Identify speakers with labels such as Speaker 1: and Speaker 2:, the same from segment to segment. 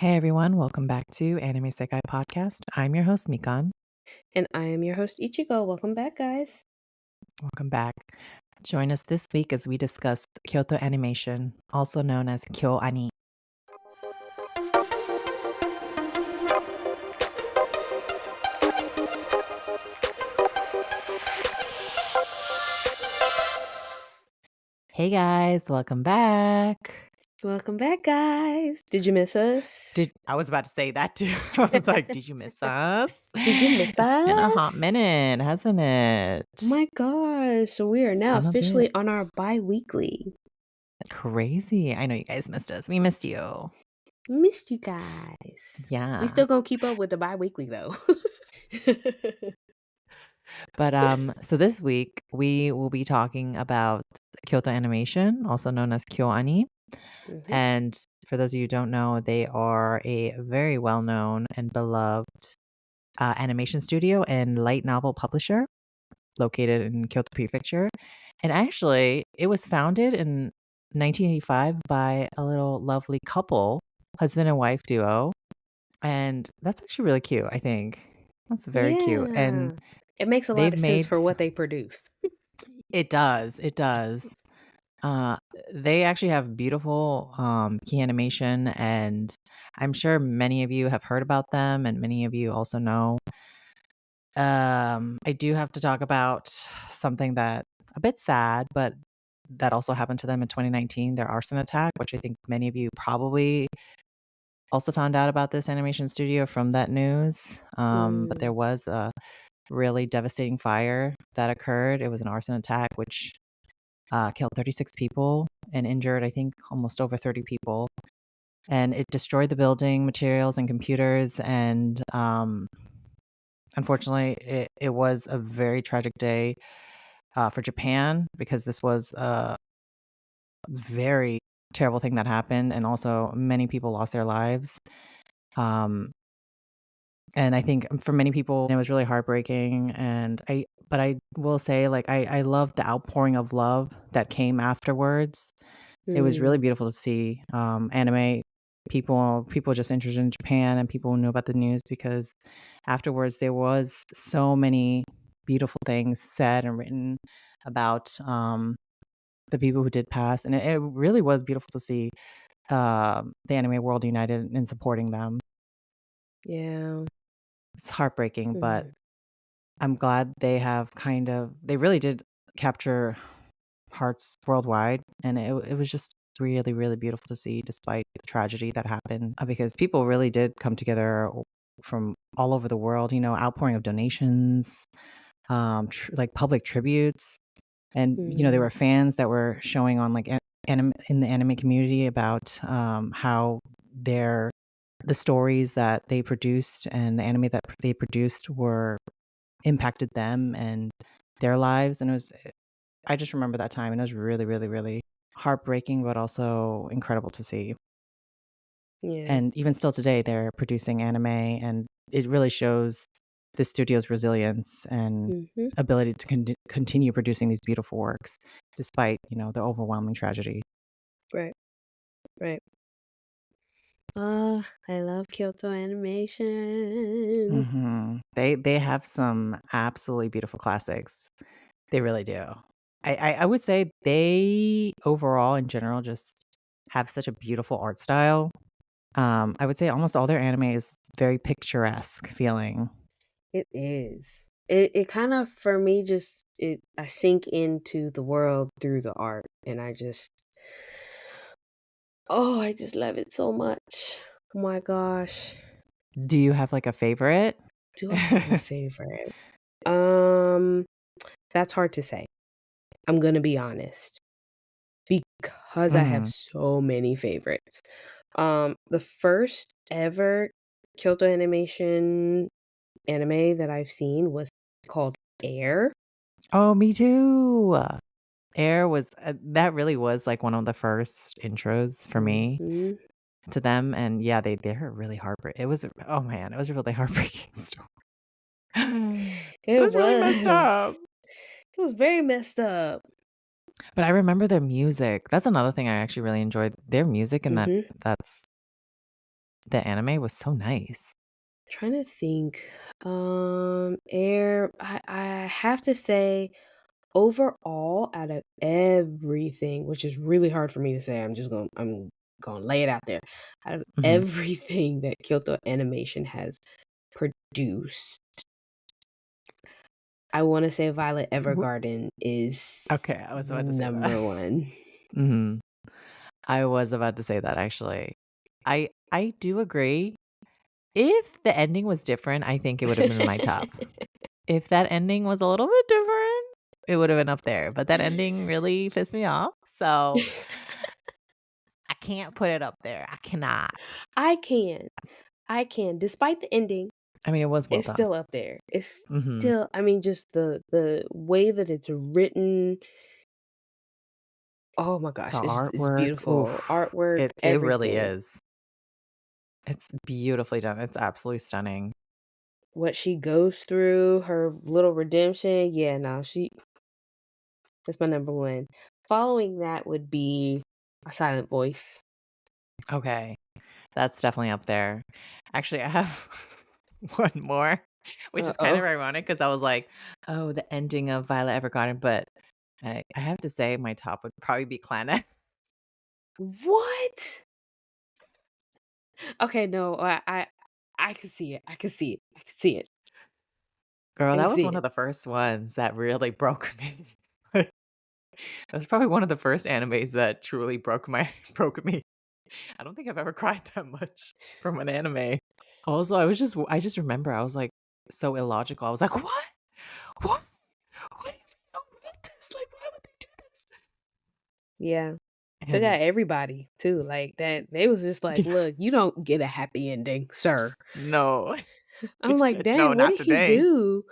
Speaker 1: Hey everyone, welcome back to Anime Sekai Podcast. I'm your host, Mikan.
Speaker 2: And I am your host, Ichigo. Welcome back, guys.
Speaker 1: Welcome back. Join us this week as we discuss Kyoto animation, also known as Kyo-ani. Hey guys, welcome back.
Speaker 2: Welcome back, guys. Did you miss us?
Speaker 1: I was about to say that too. I was like, did you miss us?
Speaker 2: Did you miss
Speaker 1: It's been a hot
Speaker 2: us?
Speaker 1: minute, hasn't it?
Speaker 2: Oh my gosh. So we are
Speaker 1: It's
Speaker 2: now
Speaker 1: been a bit
Speaker 2: officially on our bi-weekly.
Speaker 1: crazy. I know you guys missed us. We missed you.
Speaker 2: Missed you guys. We
Speaker 1: Yeah.
Speaker 2: still gonna keep up with the bi-weekly though.
Speaker 1: But so this week we will be talking about Kyoto animation, also known as Kyo-ani.
Speaker 2: Mhm.
Speaker 1: And for those of you who don't know, they are a very well-known and beloved animation studio and light novel publisher located in Kyoto Prefecture. And actually, it was founded in 1985 by a little lovely couple, husband and wife duo. And that's actually really cute, I think. That's very cute. And
Speaker 2: Yeah. It makes a lot
Speaker 1: they've
Speaker 2: of sense
Speaker 1: made
Speaker 2: for what they produce.
Speaker 1: it does. It does. Uh, they actually have beautiful key animation, and I'm sure many of you have heard about them, and many of you also know. I do have to talk about something that a bit sad, but that also happened to them in 2019, their arson attack, which I think many of you probably also found out about this animation studio from that news. But
Speaker 2: Mm,
Speaker 1: there was a really devastating fire that occurred. It was an arson attack, which killed 36 people and injured, I think, almost over 30 people. And it destroyed the building materials and computers. And unfortunately, it was a very tragic day for Japan because this was a very terrible thing that happened. And also, many people lost their lives. Um, and I think for many people, it was really heartbreaking. But I will say, like, I love the outpouring of love that came afterwards. It was really
Speaker 2: mm,
Speaker 1: beautiful to see, anime people just interested in Japan and people who knew about the news because afterwards there was so many beautiful things said and written about, the people who did pass, and it really was beautiful to see, the anime world united in supporting them.
Speaker 2: yeah.
Speaker 1: It's heartbreaking, but
Speaker 2: Mm,
Speaker 1: I'm glad they really did capture hearts worldwide, and it was just really, really beautiful to see despite the tragedy that happened, because people really did come together from all over the world, outpouring of donations, like public tributes, and, there
Speaker 2: mm,
Speaker 1: were fans that were showing on, like, in the anime community about, how their the stories that they produced and the anime that they produced were impacted them and their lives, and I just remember that time, and it was really, really, really heartbreaking, but also incredible to see.
Speaker 2: yeah.
Speaker 1: And even still today, they're producing anime, and it really shows the studio's resilience and
Speaker 2: Mhm.
Speaker 1: ability to continue producing these beautiful works despite, the overwhelming tragedy.
Speaker 2: Right, right. I love Kyoto animation.
Speaker 1: They have some absolutely beautiful classics. They really do. I would say they overall, in general, just have such a beautiful art style. I would say almost all their anime is very picturesque feeling.
Speaker 2: It is. It kind of for me just it I sink into the world through the art and I just love it so much. Oh my gosh.
Speaker 1: Do you have, like, a favorite?
Speaker 2: Do I have a favorite? Um, that's hard to say. I'm gonna be honest because I have
Speaker 1: Mhm.
Speaker 2: so many favorites. The first ever Kyoto animation anime that I've seen was called Air.
Speaker 1: Oh, me too. Air was that really was, like, one of the first intros for me
Speaker 2: Mhm.
Speaker 1: to them, and yeah, they're really it was oh, man, it was a really heartbreaking story. It
Speaker 2: It
Speaker 1: was really messed
Speaker 2: was.
Speaker 1: up.
Speaker 2: It was very messed up.
Speaker 1: But I remember their music. That's another thing I actually really enjoyed, their music, and
Speaker 2: Mhm.
Speaker 1: that's the anime was so nice.
Speaker 2: Trying to think. Air I have to say overall out of everything, which is really hard for me to say, I'm gonna lay it out there. Out of
Speaker 1: Mhm.
Speaker 2: everything that Kyoto Animation has produced, I wanna say Violet
Speaker 1: W
Speaker 2: Evergarden is
Speaker 1: Okay, I was about to say that.
Speaker 2: number 1.
Speaker 1: Mhm. I was about to say that actually. I do agree. If the ending was different, I think it would have been in my top. If that ending was a little bit different, it would have been up there, but that ending really pissed me off, so I can't put it up there. I cannot.
Speaker 2: I can. I can. Despite the ending,
Speaker 1: I mean, it was well
Speaker 2: it's
Speaker 1: done.
Speaker 2: still up there. It's
Speaker 1: Mhm.
Speaker 2: still I mean, just the way that it's written, oh my gosh,
Speaker 1: The
Speaker 2: it's
Speaker 1: artwork,
Speaker 2: beautiful.
Speaker 1: oof.
Speaker 2: Artwork,
Speaker 1: It really
Speaker 2: everything.
Speaker 1: is. It's beautifully done. It's absolutely stunning.
Speaker 2: What she goes through, her little redemption, yeah, no, she that's my number 1. Following that would be A Silent Voice.
Speaker 1: Okay. That's definitely up there. Actually, I have one more, which is kind of
Speaker 2: Uh-oh.
Speaker 1: ironic because I was like, "Oh, the ending of Violet Evergarden," but I have to say my top would probably be Clannad.
Speaker 2: What? Okay, no, I can see it. I can see it. I can see it.
Speaker 1: Girl,
Speaker 2: I can
Speaker 1: that was
Speaker 2: see
Speaker 1: one
Speaker 2: it.
Speaker 1: of the first ones that really broke me. That's probably one of the first animes that truly broke me. I don't think I've ever cried that much from an anime. Also, I just remember I was, like, so illogical. I was like, "What? What? What do you know about this? Like, why would they do this?"
Speaker 2: Yeah. Took
Speaker 1: And
Speaker 2: out everybody too, like, that they was just like, "Look, you don't get a happy ending, sir."
Speaker 1: no. They
Speaker 2: I'm like,
Speaker 1: said, "No,
Speaker 2: "Dang, what
Speaker 1: not
Speaker 2: did he
Speaker 1: today.
Speaker 2: do?"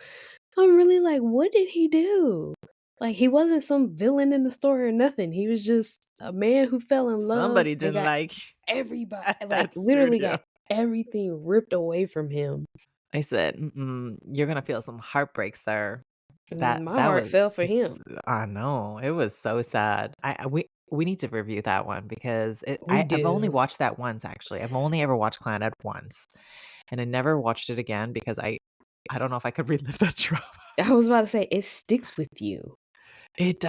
Speaker 2: I'm really like, "What did he do?" Like, he wasn't some villain in the story or nothing, he was just a man who fell in love
Speaker 1: Somebody
Speaker 2: and
Speaker 1: didn't
Speaker 2: got
Speaker 1: like
Speaker 2: everybody
Speaker 1: at
Speaker 2: like,
Speaker 1: that
Speaker 2: literally
Speaker 1: studio."
Speaker 2: got everything ripped away from him.
Speaker 1: I said, "Mm-mm, you're gonna feel some heartbreaks there."
Speaker 2: My
Speaker 1: That
Speaker 2: heart
Speaker 1: was
Speaker 2: fell for
Speaker 1: it's
Speaker 2: him.
Speaker 1: I know, it was so sad. We need to review that one because
Speaker 2: We
Speaker 1: I've only
Speaker 2: do.
Speaker 1: watched that once, actually. I've only ever watched Clannad once, and I never watched it again because I don't know if I could relive that trauma.
Speaker 2: I was about to say, it sticks with you.
Speaker 1: It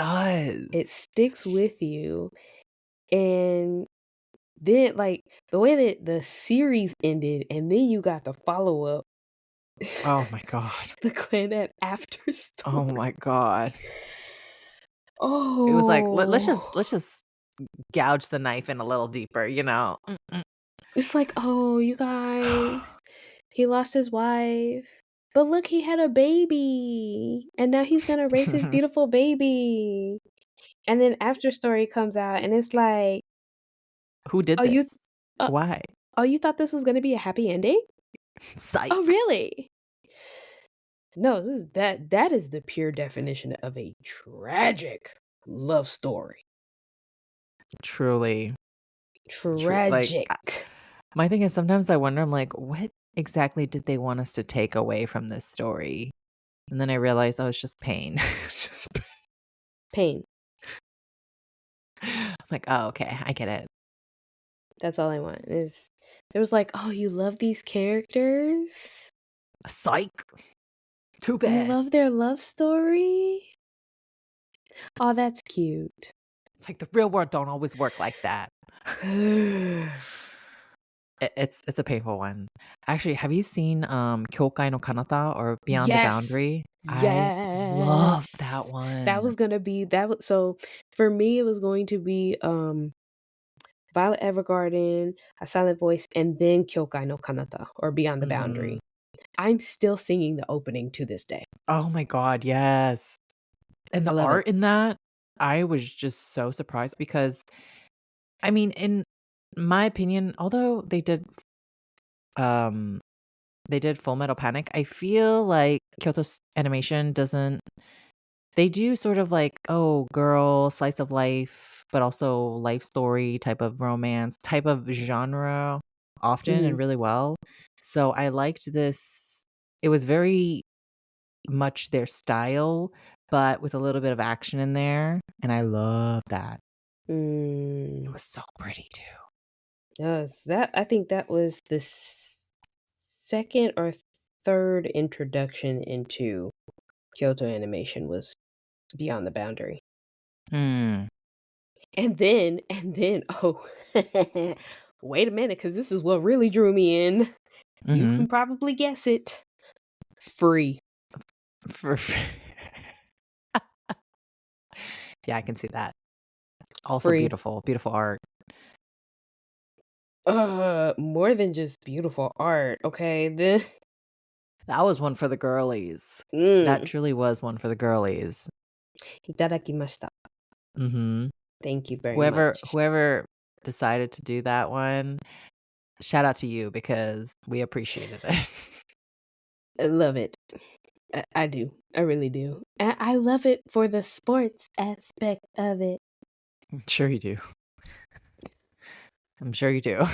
Speaker 2: It
Speaker 1: does.
Speaker 2: sticks with you, and then, like, the way that the series ended, and then you got the follow-up,
Speaker 1: Oh my god.
Speaker 2: the Clannad after
Speaker 1: Oh
Speaker 2: story.
Speaker 1: my god. It was like,
Speaker 2: Oh.
Speaker 1: let's just gouge the knife in a little deeper, you know?
Speaker 2: It's like, "Oh, you guys, he lost his wife, but look, he had a baby, and now he's gonna raise his beautiful baby." And then after story comes out, and it's like,
Speaker 1: Who did
Speaker 2: "Oh, you
Speaker 1: this?
Speaker 2: uh,
Speaker 1: Why?
Speaker 2: oh, you thought this was gonna be a happy ending? Oh,
Speaker 1: Psych.
Speaker 2: really?" No, this is that is the pure definition of a tragic love story.
Speaker 1: Truly. True. Like,
Speaker 2: Tragic.
Speaker 1: my thing is sometimes I wonder, I'm like, what exactly did they want us to take away from this story? And then I realized, oh, it's just pain. It's just
Speaker 2: Pain.
Speaker 1: I'm like, oh, okay, I get it.
Speaker 2: That's all I want is there was like, "Oh, you love these characters?
Speaker 1: Psych. Too
Speaker 2: You
Speaker 1: bad.
Speaker 2: love their love story? Oh, that's cute."
Speaker 1: It's like the real world don't always work like that. It's a painful one. Actually, have you seen, Kyokai no Kanata or Beyond the
Speaker 2: Yes.
Speaker 1: Boundary? I love that
Speaker 2: Yes. That
Speaker 1: one.
Speaker 2: was gonna be that was so for me, it was going to be, Violet Evergarden, A Silent Voice, and then Kyokai no Kanata or Beyond the
Speaker 1: Mhm.
Speaker 2: Boundary. I'm still singing the opening to this day.
Speaker 1: Oh my god, yes. And
Speaker 2: I
Speaker 1: the
Speaker 2: love it.
Speaker 1: art in that, I was just so surprised because, I mean, in my opinion, although um, they did Full Metal Panic, I feel like Kyoto's animation doesn't they do sort of like, oh, girl, slice of life, but also life story type of romance type of genre often and
Speaker 2: Mhm.
Speaker 1: really well. So I liked this. It was very much their style, but with a little bit of action in there, and I love that. It
Speaker 2: Mm.
Speaker 1: was so pretty too.
Speaker 2: Yes, that I think that was the second or third introduction into Kyoto animation was Beyond the Boundary.
Speaker 1: Mm,
Speaker 2: And then, oh, wait a minute, because this is what really drew me in. You
Speaker 1: mhm.
Speaker 2: can probably guess it. Free.
Speaker 1: For Yeah, I can see that. Also
Speaker 2: Free.
Speaker 1: beautiful, beautiful art.
Speaker 2: More than just beautiful art, okay? The
Speaker 1: That was one for the girlies. That
Speaker 2: mm,
Speaker 1: truly was one for the girlies.
Speaker 2: Itarakimashita.
Speaker 1: Mhm.
Speaker 2: Thank you very
Speaker 1: Whoever
Speaker 2: much.
Speaker 1: whoever decided to do that one, shout out to you because we appreciated it.
Speaker 2: I love it. I do. I really do. I love it for the sports aspect of it.
Speaker 1: I'm sure you do. I'm sure you do.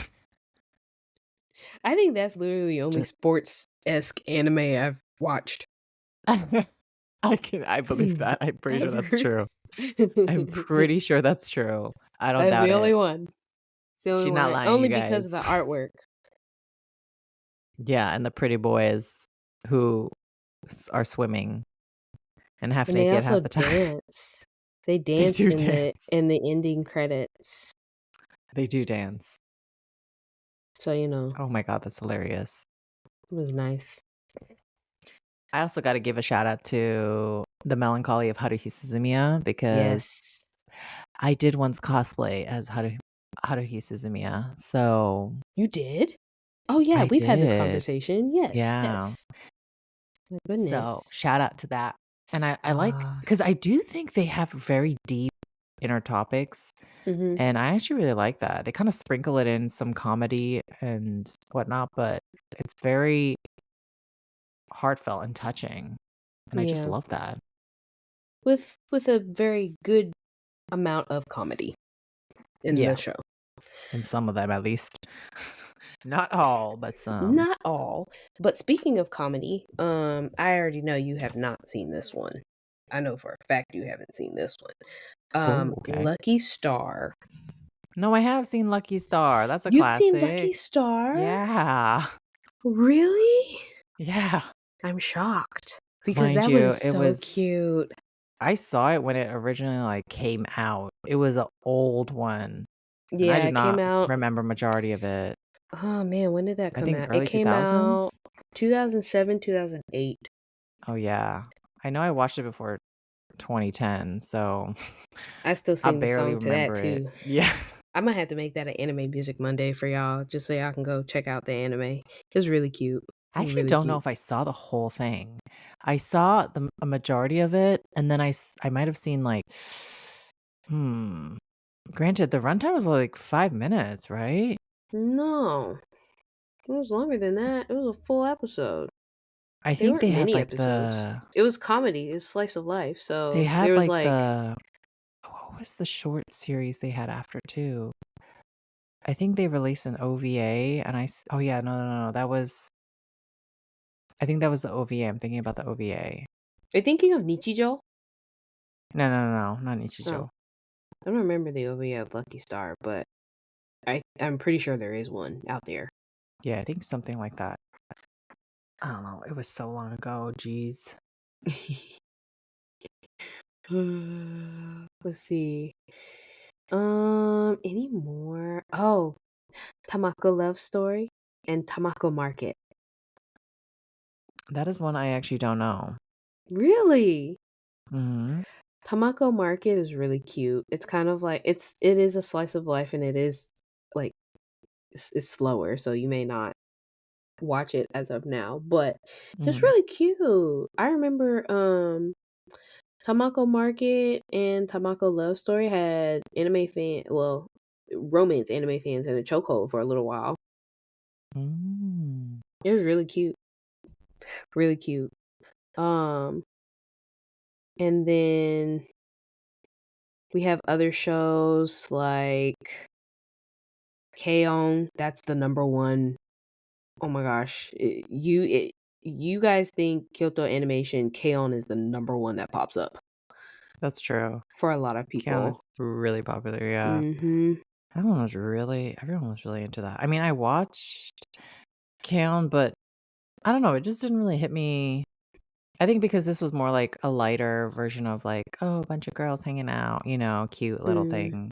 Speaker 2: I think that's literally the only
Speaker 1: Just
Speaker 2: sports-esque anime I've watched.
Speaker 1: I believe that. I'm pretty sure that's
Speaker 2: Ever.
Speaker 1: true. I'm pretty sure that's true. I don't
Speaker 2: That's
Speaker 1: doubt
Speaker 2: the only
Speaker 1: it.
Speaker 2: one. It's the only
Speaker 1: She's not
Speaker 2: one.
Speaker 1: lying, you
Speaker 2: Only because of
Speaker 1: guys.
Speaker 2: the artwork.
Speaker 1: Yeah, and the pretty boys who are swimming and half
Speaker 2: And they
Speaker 1: naked half
Speaker 2: also
Speaker 1: the time.
Speaker 2: dance. They
Speaker 1: They
Speaker 2: danced
Speaker 1: do
Speaker 2: in the
Speaker 1: dance.
Speaker 2: in the ending credits.
Speaker 1: They do dance.
Speaker 2: So,
Speaker 1: Oh my god, that's hilarious.
Speaker 2: it was nice.
Speaker 1: I also gotta give a shout out to the melancholy of Haruhi Suzumiya because
Speaker 2: Yes.
Speaker 1: I did once cosplay as Haruhi Suzumiya, so
Speaker 2: You did? Oh, yeah,
Speaker 1: I
Speaker 2: we've had this
Speaker 1: did.
Speaker 2: conversation. Yes,
Speaker 1: Yeah.
Speaker 2: yes. My
Speaker 1: So,
Speaker 2: goodness.
Speaker 1: shout out to that. And I like
Speaker 2: Ah.
Speaker 1: because I do think they have very deep inner topics,
Speaker 2: Mhm.
Speaker 1: and I actually really like that. They kinda sprinkle it in some comedy and whatnot, but it's very heartfelt and touching, and I just
Speaker 2: Yeah.
Speaker 1: love that.
Speaker 2: With a very good amount of comedy in the
Speaker 1: Yeah,
Speaker 2: show.
Speaker 1: and some of them at least. Not all, but some.
Speaker 2: Not all, but speaking of comedy, I already know you have not seen this one. I know for a fact you haven't seen this one.
Speaker 1: Oh, okay.
Speaker 2: Lucky Star.
Speaker 1: No, I have seen Lucky Star, that's a
Speaker 2: You've seen Lucky
Speaker 1: classic.
Speaker 2: Star?
Speaker 1: Yeah.
Speaker 2: Really?
Speaker 1: Yeah.
Speaker 2: I'm shocked because
Speaker 1: Mind
Speaker 2: that one
Speaker 1: you,
Speaker 2: is
Speaker 1: it
Speaker 2: so
Speaker 1: was
Speaker 2: cute.
Speaker 1: I saw it when it originally, came out. It was an old one, and I
Speaker 2: Yeah,
Speaker 1: do
Speaker 2: it came
Speaker 1: not
Speaker 2: out.
Speaker 1: remember majority of it.
Speaker 2: Oh man, when did that
Speaker 1: I
Speaker 2: come
Speaker 1: think
Speaker 2: out? It
Speaker 1: early
Speaker 2: came out
Speaker 1: 2000s?
Speaker 2: 2007, 2008.
Speaker 1: Oh, yeah. I know I watched it before 2010, so
Speaker 2: I still
Speaker 1: I
Speaker 2: sing the
Speaker 1: barely
Speaker 2: song to that
Speaker 1: remember it.
Speaker 2: too.
Speaker 1: Yeah.
Speaker 2: I might have to make that an anime music Monday for y'all, just so y'all can go check out the anime. It was really cute.
Speaker 1: I
Speaker 2: It was
Speaker 1: actually
Speaker 2: really
Speaker 1: don't know
Speaker 2: cute.
Speaker 1: if I saw the whole thing. I saw a majority of it, and then I might have seen, hmm, granted, the runtime was, 5 minutes, right?
Speaker 2: No, it was longer than that. It was a full episode.
Speaker 1: I
Speaker 2: They
Speaker 1: think
Speaker 2: weren't
Speaker 1: they had,
Speaker 2: many episodes. It was comedy. It's slice of life.
Speaker 1: they
Speaker 2: So there
Speaker 1: had,
Speaker 2: was like,
Speaker 1: what was the short series they had after too? I think they released an OVA, and oh, yeah, no, no, no, that was I think that was the OVA, I'm thinking about the OVA.
Speaker 2: are you thinking of Nichijo?
Speaker 1: No, no, no, no, not
Speaker 2: Oh,
Speaker 1: Nichijou.
Speaker 2: I don't remember the OVA of Lucky Star, but I'm pretty sure there is one out there.
Speaker 1: Yeah, I think something like that. I don't know, it was so long ago, jeez.
Speaker 2: Let's see. Any more? Oh, Tamako Love Story and Tamako Market.
Speaker 1: That is one I actually don't know.
Speaker 2: Really?
Speaker 1: Mhm.
Speaker 2: Tamako Market is really cute. It's kind of like it is a slice of life and it is like it's slower, so you may not watch it as of now, but it's
Speaker 1: Mhm.
Speaker 2: really cute. I remember Tamako Market and Tamako Love Story had romance anime fans in a chokehold for a little while.
Speaker 1: Mm.
Speaker 2: It was really cute, really cute. Um, and then we have other shows like K-On! That's the number one. Oh my gosh, you guys think Kyoto Animation K-On! Is the number one that pops up
Speaker 1: That's true.
Speaker 2: for a lot of
Speaker 1: Keon
Speaker 2: people.
Speaker 1: is really popular, yeah.
Speaker 2: Mhm.
Speaker 1: everyone was really into that. I mean, I watched K-On!, but I don't know, it just didn't really hit me. I think because this was more like a lighter version of like, oh, a bunch of girls hanging out, cute little
Speaker 2: Mm.
Speaker 1: thing.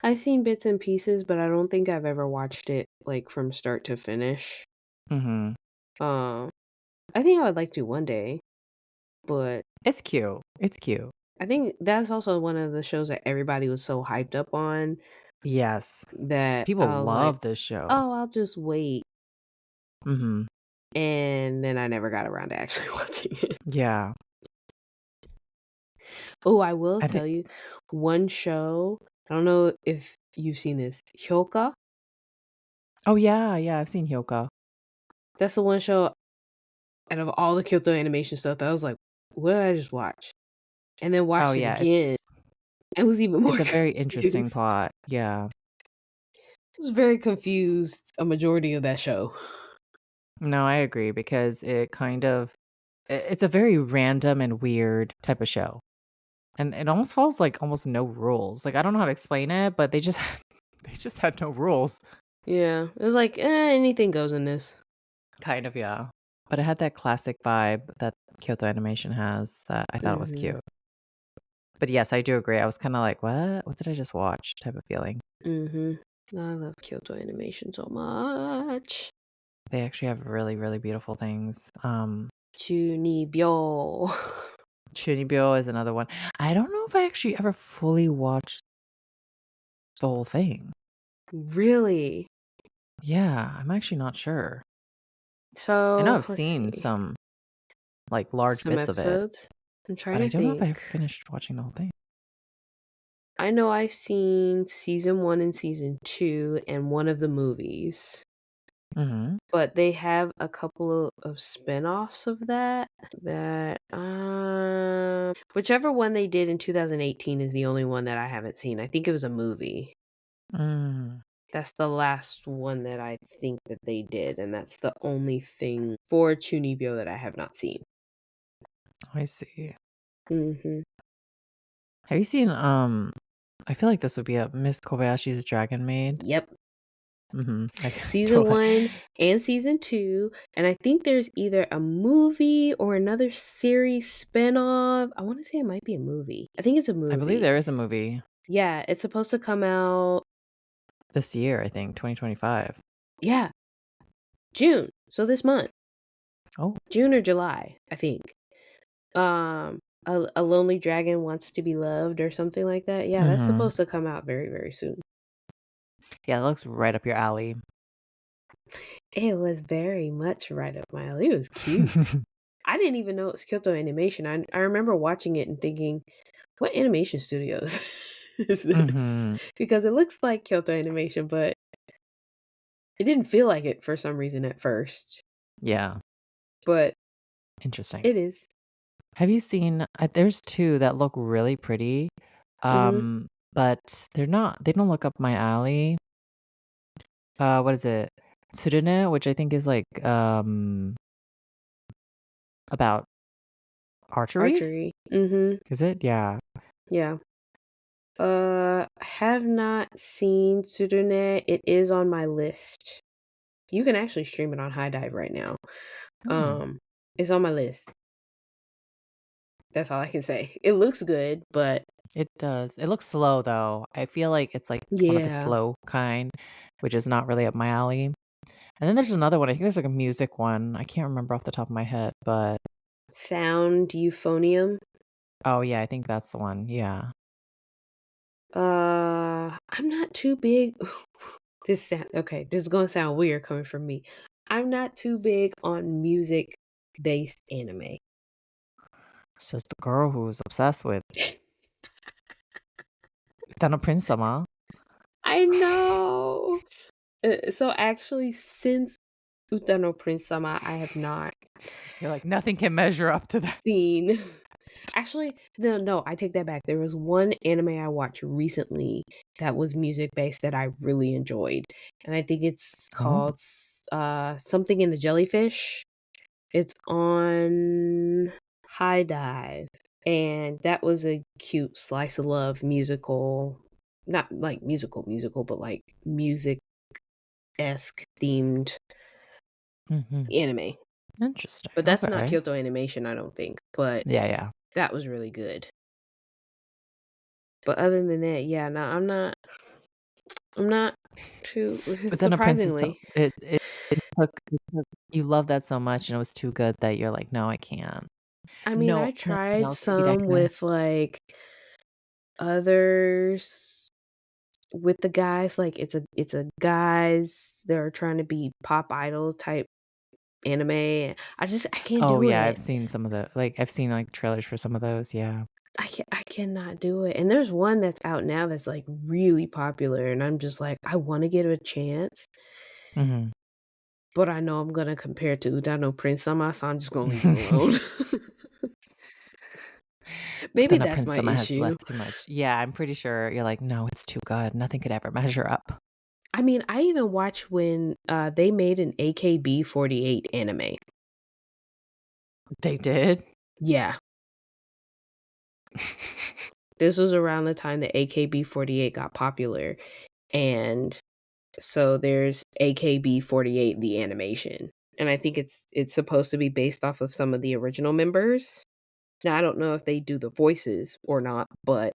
Speaker 2: I've seen bits and pieces, but I don't think I've ever watched it, like, from start to finish.
Speaker 1: Mhm.
Speaker 2: Um, I think I would like to one day, but
Speaker 1: It's cute. It's cute.
Speaker 2: I think that's also one of the shows that everybody was so hyped up on
Speaker 1: Yes.
Speaker 2: that
Speaker 1: People
Speaker 2: I was like,
Speaker 1: love this show.
Speaker 2: "Oh, I'll just wait."
Speaker 1: Mhm.
Speaker 2: And then I never got around to actually watching it.
Speaker 1: Yeah.
Speaker 2: Oh, I will
Speaker 1: I think
Speaker 2: tell you one show, I don't know if you've seen this, Hyoka?
Speaker 1: Oh, yeah, yeah, I've seen Hyoka.
Speaker 2: That's the one show out of all the Kyoto Animation stuff that I was like, "What did I just watch?" And then
Speaker 1: Oh,
Speaker 2: watched it
Speaker 1: yeah,
Speaker 2: again and was even more
Speaker 1: it's a very interesting
Speaker 2: confused.
Speaker 1: plot. Yeah.
Speaker 2: I was very confused a majority of that show.
Speaker 1: No, I agree because it kind of it's a very random and weird type of show. And it almost follows, like, almost no rules. Like, I don't know how to explain it, but they just they just had no rules.
Speaker 2: Yeah, it was like, anything goes in this."
Speaker 1: Kind of, yeah. But it had that classic vibe that Kyoto Animation has that I thought was
Speaker 2: Mhm,
Speaker 1: cute. But yes, I do agree. I was kinda like, "What? What did I just watch?" type of feeling.
Speaker 2: mhm. I love Kyoto Animation so much.
Speaker 1: They actually have really, really beautiful things.
Speaker 2: Chunibyo.
Speaker 1: Chunibyo is another one. I don't know if I actually ever fully watched the whole thing.
Speaker 2: Really?
Speaker 1: Yeah, I'm actually not sure. I know
Speaker 2: So,
Speaker 1: I've
Speaker 2: let's
Speaker 1: seen
Speaker 2: see.
Speaker 1: some, like, large
Speaker 2: Some
Speaker 1: bits of it,
Speaker 2: episodes? I'm trying
Speaker 1: but I
Speaker 2: to
Speaker 1: don't know if I
Speaker 2: think.
Speaker 1: ever finished watching the whole thing.
Speaker 2: I know I've seen season 1 and season 2 and one of the movies,
Speaker 1: Mhm.
Speaker 2: but they have a couple of spinoffs of that, whichever one they did in 2018 is the only one that I haven't seen. I think it was a movie.
Speaker 1: Mm,
Speaker 2: That's the last one that I think that they did, and that's the only thing for Chunibyo that I have not seen.
Speaker 1: I see.
Speaker 2: Mhm.
Speaker 1: Have you seen, I feel like this would be a Miss Kobayashi's Dragon Maid?
Speaker 2: Yep.
Speaker 1: Mhm. I
Speaker 2: Season
Speaker 1: totally
Speaker 2: 1 and season 2, and I think there's either a movie or another series spinoff. I wanna say it might be a movie. I think it's a
Speaker 1: I believe
Speaker 2: movie.
Speaker 1: there is a movie
Speaker 2: Yeah, it's supposed to come out,
Speaker 1: this year, I think, 2025.
Speaker 2: yeah, June, so this month.
Speaker 1: Oh.
Speaker 2: June or July, I think. A lonely dragon wants to be loved or something like that. Yeah, that's
Speaker 1: Mhm.
Speaker 2: supposed to come out very, very soon.
Speaker 1: Yeah, it looks right up your alley.
Speaker 2: It was very much right up my alley. It was cute. I didn't even know it was Kyoto Animation. I remember watching it and thinking, "What animation studios is this?"
Speaker 1: Mhm.
Speaker 2: Because it looks like Kyoto Animation, but it didn't feel like it for some reason at first,
Speaker 1: Yeah,
Speaker 2: but
Speaker 1: interesting.
Speaker 2: it is.
Speaker 1: Have you seen there's 2 that look really pretty,
Speaker 2: Mhm.
Speaker 1: but they don't look up my alley. What is it? Tsurune, which I think is like, about archery?
Speaker 2: Archery. Mhm.
Speaker 1: Is it? Yeah.
Speaker 2: Yeah. Have not seen Tsurune. It is on my list. You can actually stream it on High Dive right now.
Speaker 1: Hmm.
Speaker 2: Um, it's on my list. That's all I can say. It looks good, but
Speaker 1: It does. It looks slow though. I feel like it's like one of the
Speaker 2: yeah.
Speaker 1: slow kind, which is not really up my alley. And then there's another one. I think there's like a music one. I can't remember off the top of my head, but
Speaker 2: Sound euphonium.
Speaker 1: oh yeah, I think that's the one. Yeah.
Speaker 2: I'm not too big. Okay, this is gonna sound weird coming from me. I'm not too big on music based anime.
Speaker 1: Says the girl who's obsessed with Utano Prince Sama.
Speaker 2: I know. So actually, since Utano Prince Sama, I have not
Speaker 1: You're like, nothing can measure up to that.
Speaker 2: seen. Actually, no, I take that back. There was one anime I watched recently that was music based that I really enjoyed, and I think it's
Speaker 1: Oh.
Speaker 2: called something in the jellyfish. It's on High Dive, and that was a cute slice of love musical not like musical, but like music-esque themed
Speaker 1: Mhm.
Speaker 2: anime.
Speaker 1: Interesting,
Speaker 2: But that's not
Speaker 1: okay.
Speaker 2: Kyoto Animation, I don't think, but
Speaker 1: Yeah, yeah.
Speaker 2: that was really good. But other than that, yeah, no, I'm not too
Speaker 1: But then a princess so
Speaker 2: surprisingly.
Speaker 1: it took you love that so much and it was too good that you're like, "No, I can't.
Speaker 2: I mean, I
Speaker 1: Nothing
Speaker 2: tried
Speaker 1: else could be that
Speaker 2: some
Speaker 1: good."
Speaker 2: with, like, others with the guys, like, it's a guys that are trying to be pop idol type anime. I can't
Speaker 1: Oh,
Speaker 2: do
Speaker 1: yeah, I've
Speaker 2: it.
Speaker 1: seen some of the like, I've seen, like, trailers for some of those, yeah.
Speaker 2: I cannot do it, and there's one that's out now that's, like, really popular, and I'm just like, I wanna give it a chance,
Speaker 1: Mhm.
Speaker 2: but I know I'm gonna compare it to Udano Prince Sama, so I'm just gonna leave it alone.
Speaker 1: But
Speaker 2: Maybe
Speaker 1: then a
Speaker 2: that's
Speaker 1: Prince
Speaker 2: my
Speaker 1: Summer has
Speaker 2: issue.
Speaker 1: left too much. Yeah, I'm pretty sure you're like, "No, it's too good. Nothing could ever measure up."
Speaker 2: I mean, I even watched when, they made an AKB48 anime.
Speaker 1: They did?
Speaker 2: Yeah, this was around the time that AKB48 got popular, and so there's AKB48 the animation, and I think it's supposed to be based off of some of the original members. Now, I don't know if they do the voices or not, but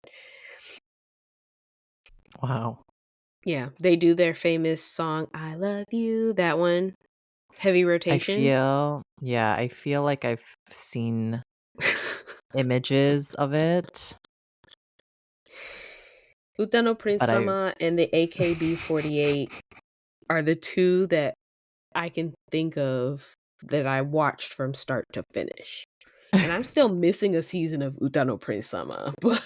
Speaker 1: Wow.
Speaker 2: yeah, they do their famous song, "I Love You," that one, heavy rotation.
Speaker 1: I feel like I've seen images of it,
Speaker 2: Utano Prince
Speaker 1: but I
Speaker 2: Sama and the AKB48 are the 2 that I can think of that I watched from start to finish, and I'm still missing a season of Utano Prince Sama, but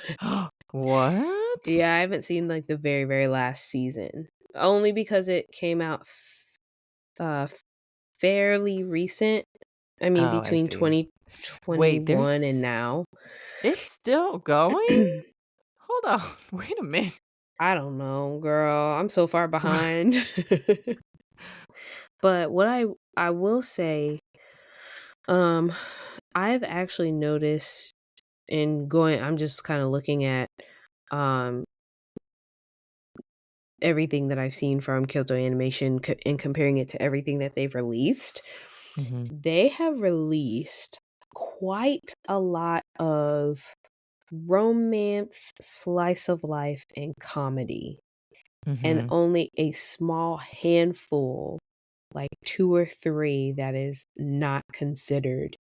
Speaker 1: What?
Speaker 2: yeah, I haven't seen, like, the very, very last season, only because it came out f fairly recent. I mean,
Speaker 1: Oh, I
Speaker 2: between
Speaker 1: see. Wait,
Speaker 2: 2021 and now.
Speaker 1: it's still going? Hold on, wait a minute.
Speaker 2: I don't know, girl, I'm so far behind. But what I will say, um, I've actually noticed in going I'm just kinda looking at, um, everything that I've seen from Kyoto Animation and comparing it to everything that they've released.
Speaker 1: Mhm,
Speaker 2: They have released quite a lot of romance, slice of life, and comedy, and
Speaker 1: mhm.
Speaker 2: only a small handful, like 2 or 3 that is not considered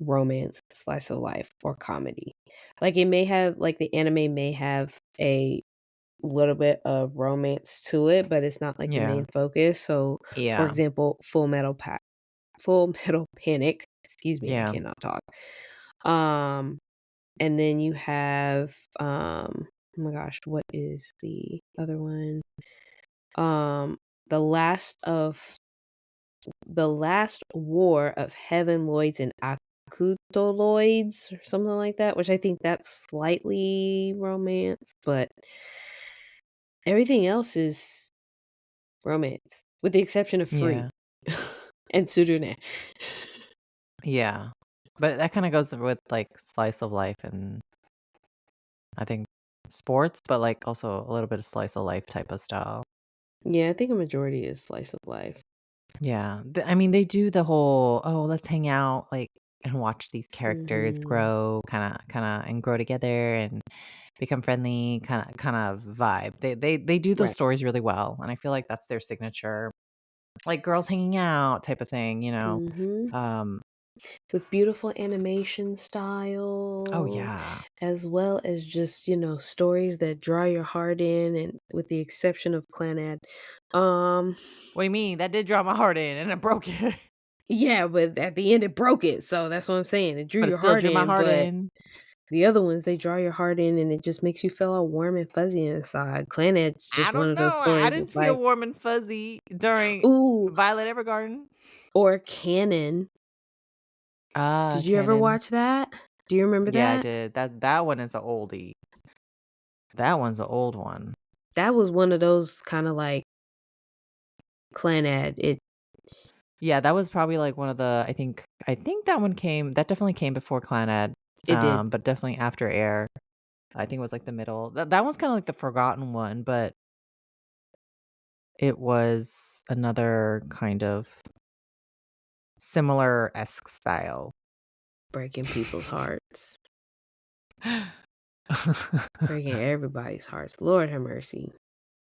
Speaker 2: romance, slice of life, or comedy. Like, it may have like, the anime may have a little bit of romance to it, but it's not, like, the
Speaker 1: Yeah,
Speaker 2: main focus. So, for
Speaker 1: yeah,
Speaker 2: example, Full Metal Panic, excuse me, I
Speaker 1: yeah.
Speaker 2: cannot talk. Um, and then you have, oh my gosh, what is the other one? Um, The Last of The Last War of Heavenloids and Akutoloids or something like that, which I think that's slightly romance, but everything else is romance, with the exception of Free
Speaker 1: Yeah,
Speaker 2: and Tsurune.
Speaker 1: yeah. But that kinda goes with, like, slice of life and I think sports, but, like, also a little bit of slice of life type of style.
Speaker 2: Yeah, I think a majority is slice of life.
Speaker 1: Yeah, I mean, they do the whole, "Oh, let's hang out," like, and watch these characters
Speaker 2: Mhm.
Speaker 1: grow, kinda and grow together and become friendly, kind of vibe. They do those
Speaker 2: Right.
Speaker 1: stories really well, and I feel like that's their signature, like, girls hanging out type of thing, you know?
Speaker 2: Mhm.
Speaker 1: Um
Speaker 2: With beautiful animation
Speaker 1: Oh,
Speaker 2: style,
Speaker 1: yeah.
Speaker 2: as well as just, stories that draw your heart in, and with the exception of Clannad. Um,
Speaker 1: What do you mean? That did draw my heart in, and it broke it.
Speaker 2: yeah, but at the end it broke it, so that's what I'm saying. It drew
Speaker 1: But it
Speaker 2: your
Speaker 1: still
Speaker 2: heart
Speaker 1: drew my
Speaker 2: in,
Speaker 1: heart
Speaker 2: but
Speaker 1: in.
Speaker 2: the other ones, they draw your heart in, and it just makes you feel all warm and fuzzy inside. Clannad's
Speaker 1: I
Speaker 2: just one
Speaker 1: don't
Speaker 2: of those
Speaker 1: know, I
Speaker 2: stories,
Speaker 1: didn't
Speaker 2: it's
Speaker 1: feel
Speaker 2: like,
Speaker 1: warm and fuzzy during
Speaker 2: ooh,
Speaker 1: Violet Evergarden.
Speaker 2: or Canon.
Speaker 1: Ah,
Speaker 2: Did you ever
Speaker 1: canon.
Speaker 2: watch that? Do you remember
Speaker 1: Yeah, I
Speaker 2: that?
Speaker 1: did. That one is a oldie. That one's a old one.
Speaker 2: That was one of those kinda like Clannad.
Speaker 1: Yeah, that was probably, like, one of the I think that one came that definitely came before Clannad,
Speaker 2: It did.
Speaker 1: but definitely after Air. I think it was, like, the middle. That one's kinda like the forgotten one, but it was another kind of similar-esque style.
Speaker 2: Breaking people's hearts. Breaking everybody's hearts. Lord have mercy.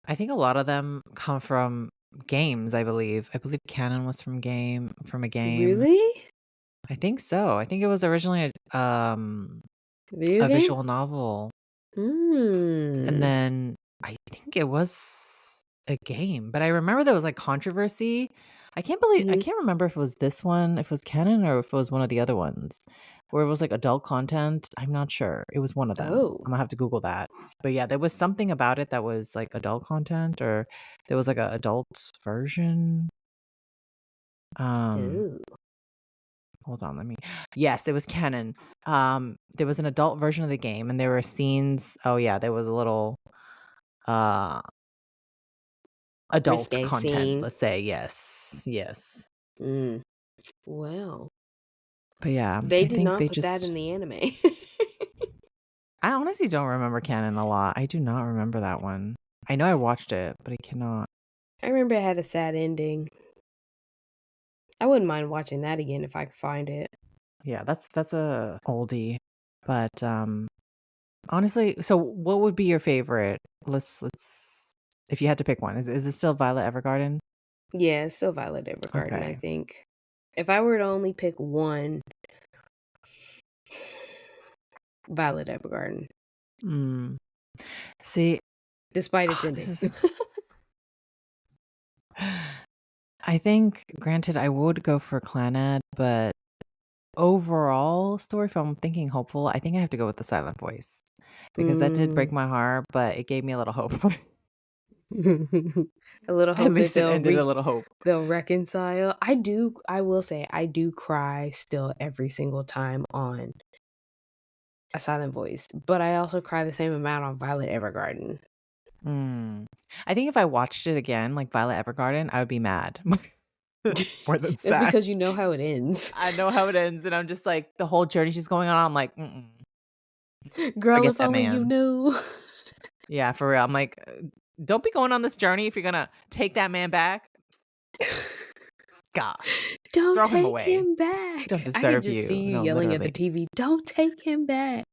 Speaker 1: I think a lot of them come from games, I believe. I believe Canon was from a game.
Speaker 2: Really?
Speaker 1: I think so. I think it was originally
Speaker 2: Video
Speaker 1: a
Speaker 2: game?
Speaker 1: visual novel, and
Speaker 2: Mm.
Speaker 1: then I think it was a game, but I remember there was, like, controversy. I
Speaker 2: Mhm.
Speaker 1: can't remember if it was this one, if it was Canon or if it was one of the other ones, where it was, like, adult content. I'm not sure. It was one of them.
Speaker 2: Oh.
Speaker 1: Imma have to Google that. But, yeah, there was something about it that was, like, adult content, or there was, like, a adult version. Um,
Speaker 2: Oh.
Speaker 1: hold on, let me yes, it was Canon. There was an adult version of the game, and there were scenes. Oh, yeah, there was a little, uh adult
Speaker 2: Risque
Speaker 1: content,
Speaker 2: scene.
Speaker 1: let's say, yes, yes.
Speaker 2: Mm. Well,
Speaker 1: But yeah,
Speaker 2: they
Speaker 1: I
Speaker 2: did
Speaker 1: think
Speaker 2: not
Speaker 1: they
Speaker 2: put that
Speaker 1: just
Speaker 2: in the anime.
Speaker 1: I honestly don't remember Canon a lot. I do not remember that one. I know I watched it, but I cannot.
Speaker 2: I remember it had a sad ending. I wouldn't mind watching that again if I could find it.
Speaker 1: Yeah, that's a oldie. But, honestly, so what would be your favorite? Let's if you had to pick one, is it still Violet Evergarden?
Speaker 2: Yeah, it's still Violet Evergarden, I
Speaker 1: Okay.
Speaker 2: think. If I were to only pick one, Violet Evergarden,
Speaker 1: Mm. See,
Speaker 2: despite its
Speaker 1: this
Speaker 2: ending.
Speaker 1: is I think granted I would go for Clannad, but overall story, if I'm thinking hopeful, I think I have to go with The Silent Voice, because that did break
Speaker 2: Mm.
Speaker 1: my heart, but it gave me a little hope.
Speaker 2: A little
Speaker 1: At
Speaker 2: hope that
Speaker 1: least it ended a little hope.
Speaker 2: they'll reconcile. I will say I do cry still every single time on A Silent Voice, but I also cry the same amount on Violet Evergarden.
Speaker 1: Mm. I think if I watched it again, like Violet Evergarden, I would be mad more than
Speaker 2: That's
Speaker 1: sad.
Speaker 2: because you know how it ends.
Speaker 1: I know how it ends, and I'm just like, the whole journey she's going on, I'm like, "Mm-mm,
Speaker 2: Girl,
Speaker 1: forget
Speaker 2: if
Speaker 1: that
Speaker 2: only you
Speaker 1: man."
Speaker 2: knew.
Speaker 1: Yeah, for real. I'm like, don't be going on this journey if you're gonna take that man back. Gosh,
Speaker 2: Don't
Speaker 1: throw him
Speaker 2: take
Speaker 1: away.
Speaker 2: him
Speaker 1: He don't
Speaker 2: back. I could
Speaker 1: deserve
Speaker 2: just
Speaker 1: you.
Speaker 2: see you
Speaker 1: No,
Speaker 2: yelling at the
Speaker 1: literally.
Speaker 2: TV, "Don't take him back.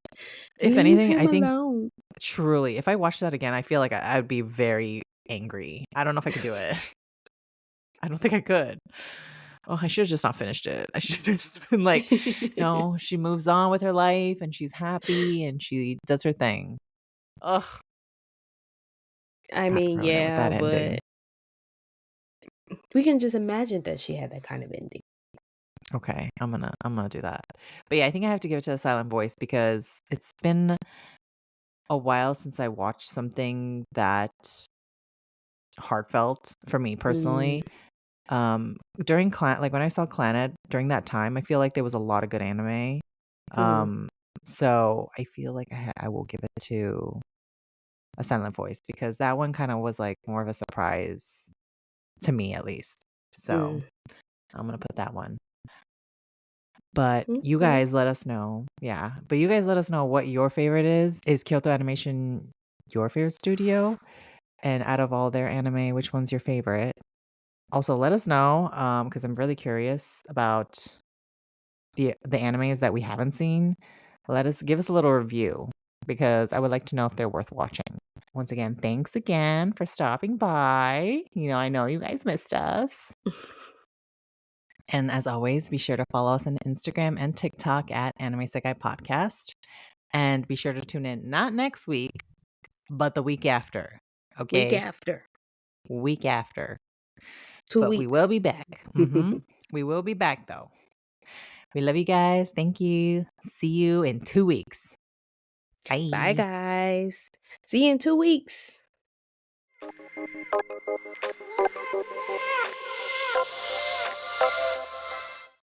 Speaker 1: If
Speaker 2: Leave
Speaker 1: anything,
Speaker 2: him
Speaker 1: I think
Speaker 2: alone."
Speaker 1: truly, if I watched that again, I feel like I would be very angry. I don't know if I could do it. I don't think I could. Oh, I should've just not finished it. I should've just been like, no, she moves on with her life, and she's happy, and she does her thing. Ugh,
Speaker 2: I
Speaker 1: gotta
Speaker 2: mean,
Speaker 1: ruin it with
Speaker 2: yeah,
Speaker 1: that
Speaker 2: but
Speaker 1: ending.
Speaker 2: we can just imagine that she had that kind of ending.
Speaker 1: Okay, I'm gonna do that. But yeah, I think I have to give it to The Silent Voice because it's been a while since I watched something that heartfelt for me
Speaker 2: Mm,
Speaker 1: personally. During like, when I saw Clannad during that time, I feel like there was a lot of good anime.
Speaker 2: hmm,
Speaker 1: Um, so I feel like I will give it to A Silent Voice because that one kinda was, like, more of a surprise to me, at least. So,
Speaker 2: mm,
Speaker 1: I'm gonna put that one. But you
Speaker 2: okay.
Speaker 1: guys let us know. Yeah, but you guys let us know what your favorite is. Is Kyoto Animation your favorite studio? And out of all their anime, which one's your favorite? Also, let us know, because I'm really curious about the animes that we haven't seen. Give us a little review because I would like to know if they're worth watching. Once again, thanks again for stopping by. I know you guys missed us. And as always, be sure to follow us on Instagram and TikTok at Anime Sekai Podcast. And be sure to tune in not next week, but the week after.
Speaker 2: Week
Speaker 1: Okay?
Speaker 2: after.
Speaker 1: Week after.
Speaker 2: 2
Speaker 1: But we will
Speaker 2: weeks.
Speaker 1: be back. We will be back though. We love you guys. Thank you. See you in 2 weeks.
Speaker 2: Bye,
Speaker 1: Bye.
Speaker 2: guys. See you in 2 weeks.